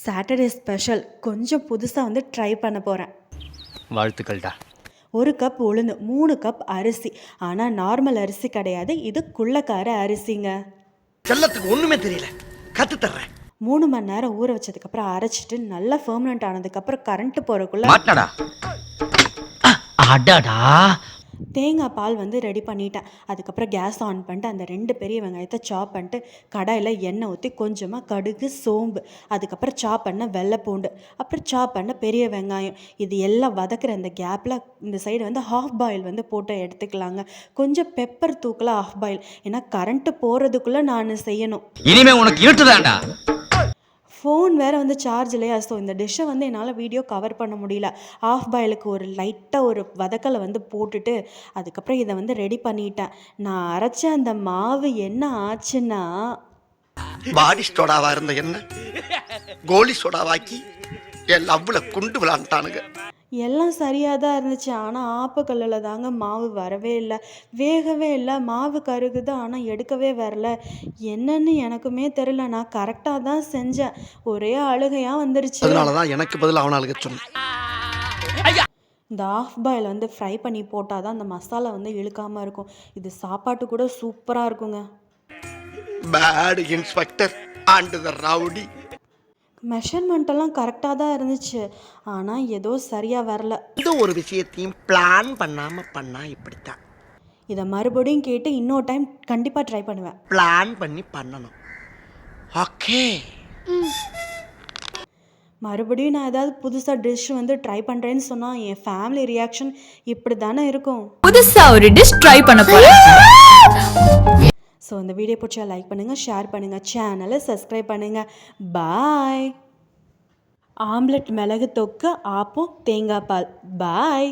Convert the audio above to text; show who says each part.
Speaker 1: Saturday special கொஞ்சம் புதுசாக வந்து ட்ரை பண்ண போகிறேன்.
Speaker 2: வாழ்த்துக்கள்டா.
Speaker 1: 1 கப் உளுந்து, 3 கப் அரிசி. ஆனால் நார்மல் அரிசி கிடையாது, இது குள்ளக்கார அரிசிங்க.
Speaker 3: செல்லத்துக்கு ஒண்ணுமே தெரியல, கத்து தர்றேன்.
Speaker 1: 3 மணி நேரம் ஊற வச்சதுக்கப்புறம் அரைச்சிட்டு நல்லா ஃபெர்மனண்ட் ஆனதுக்கப்புறம் கரண்ட்டு போகிறக்குள்ள
Speaker 2: மாட்டடா. அடடா.
Speaker 1: தேங்காய் பால் வந்து ரெடி பண்ணிட்டேன். அதுக்கப்புறம் கேஸ் ஆன் பண்ணிட்டு அந்த 2 பெரிய வெங்காயத்தை சாப் பண்ணிட்டு கடாயில் எண்ணெய் ஊற்றி கொஞ்சமாக கடுகு, சோம்பு, அதுக்கப்புறம் சாப் பண்ண வெள்ளைப்பூண்டு, அப்புறம் சாப் பண்ண பெரிய வெங்காயம், இது எல்லாம் வதக்குற அந்த கேப்பில் இந்த சைடு வந்து ஹாஃப் பாயில் வந்து போட்டு எடுத்துக்கலாங்க. கொஞ்சம் பெப்பர் தூக்கல ஹாஃப் பாயில், ஏன்னா கரண்ட்டு போகிறதுக்குள்ளே நான் செய்யணும்.
Speaker 2: இனிமே உனக்கு இருட்டுதான்டா.
Speaker 1: ஃபோன் வேறு வந்து சார்ஜ் இல்லையா, ஸோ இந்த டிஷ்ஷை வந்து என்னால் வீடியோ கவர் பண்ண முடியல. ஆஃப் பாயிலுக்கு ஒரு லைட்டாக ஒரு வதக்கலை வந்து போட்டுட்டு அதுக்கப்புறம் இதை வந்து ரெடி பண்ணிட்டேன். நான் அரைச்ச அந்த மாவு என்ன ஆச்சுன்னா,
Speaker 3: பாடி சோடாவா இருந்த என்ன கோலி சோடாவாக்கி என் லவ்ல குண்டு விளாண்டானுங்க.
Speaker 1: எல்லாம் சரியாக தான் இருந்துச்சு. ஆனால் ஆப்பக்கல்லில் தாங்க மாவு வரவே இல்லை, வேகவே இல்லை. மாவு கருகுது, ஆனால் எடுக்கவே வரல. என்னன்னு எனக்குமே தெரியல. நான் கரெக்டாக தான் செஞ்சேன், ஒரே அழுகையாக வந்துருச்சு.
Speaker 3: அதனால தான் எனக்கு பதில் அவனை அழுக சொன்னேன்.
Speaker 1: இந்த ஆஃப் பாயில் வந்து ஃப்ரை பண்ணி போட்டால் தான் அந்த மசாலா வந்து இழுக்காமல் இருக்கும். இது சாப்பாட்டு கூட சூப்பராக இருக்குங்க.
Speaker 3: Bad inspector and the rowdy.
Speaker 1: மெஷர்மெண்ட்டெல்லாம் கரெக்டாக தான் இருந்துச்சு, ஆனால் ஏதோ சரியாக வரல.
Speaker 3: இந்த ஒரு விஷயத்தையும் பிளான் பண்ணாம பண்ணா இப்படித்தான்.
Speaker 1: இதை மறுபடியும் கேட்டு இன்னொரு டைம் கண்டிப்பாக ட்ரை பண்ணுவேன்.
Speaker 3: பிளான் பண்ணி பண்ணணும். ஓகே.
Speaker 1: மறுபடியும் நான் ஏதாவது புதுசாக டிஷ் வந்து ட்ரை பண்ணுறேன்னு சொன்னால் என் ஃபேமிலி ரியாக்ஷன் இப்படி தானே இருக்கும்.
Speaker 4: புதுசாக ஒரு டிஷ் ட்ரை பண்ண போகிறேன்.
Speaker 1: ஸோ இந்த வீடியோ பிடிச்சா லைக் பண்ணுங்கள், ஷேர் பண்ணுங்கள், சேனலை சப்ஸ்கிரைப் பண்ணுங்கள். பாய். ஆம்லெட், மிளகு தொக்கு, ஆப்பம், தேங்காய் பால். பாய்.